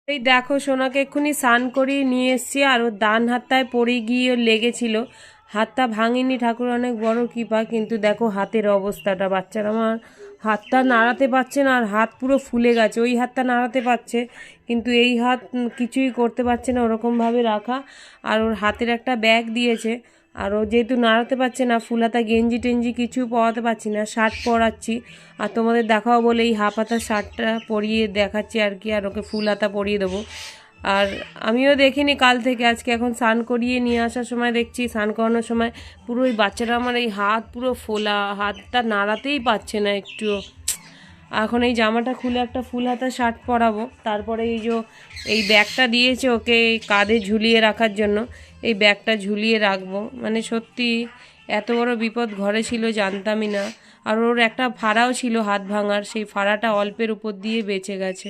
এই দেখো সোনাকে এক্ষুনি স্নান করিয়ে নিয়ে এসছি, আর ওর ডান হাতটায় পড়ে গিয়ে ওর লেগেছিল। হাতটা ভাঙেনি, ঠাকুর অনেক বড় কৃপা, কিন্তু দেখো হাতের অবস্থাটা, বাচ্চারা আমার হাতটা নাড়াতে পারছে না, আর হাত পুরো ফুলে গেছে। ওই হাতটা নাড়াতে পারছে, কিন্তু এই হাত কিছুই করতে পারছে না, ওরকমভাবে রাখা। আর ওর হাতের একটা ব্যাগ দিয়েছে, আর ও যেহেতু নাড়াতে পারছে না, ফুলাতা গেঞ্জি টেঞ্জি কিছু পরাতে পারছি না, শার্ট পরাচ্ছি। আর তোমাদের দেখাও বলে এই হাফ হাতা শার্টটা পরিয়ে দেখাচ্ছি আর কি, আর ওকে ফুল হাতা পরিয়ে দেবো। আর আমিও দেখিনি কাল থেকে, আজকে এখন স্নান করিয়ে নিয়ে আসার সময় দেখছি, স্নান করানোর সময় পুরো ওই বাচ্চারা আমার এই হাত পুরো ফোলা, হাতটা নাড়াতেই পারছে না একটুও। এখন এই জামাটা খুলে একটা ফুল হাতা শার্ট পরাবো, তারপরে এই যে এই ব্যাগটা দিয়েছে ওকে এই কাঁধে ঝুলিয়ে রাখার জন্য, এই ব্যাগটা ঝুলিয়ে রাখবো। মানে সত্যি এত বড় বিপদ ঘরে ছিল জানতামই না। আর ওর একটা ফাড়াও ছিল হাত ভাঙার, সেই ফাড়াটা অল্পের উপর দিয়ে বেঁচে গেছে।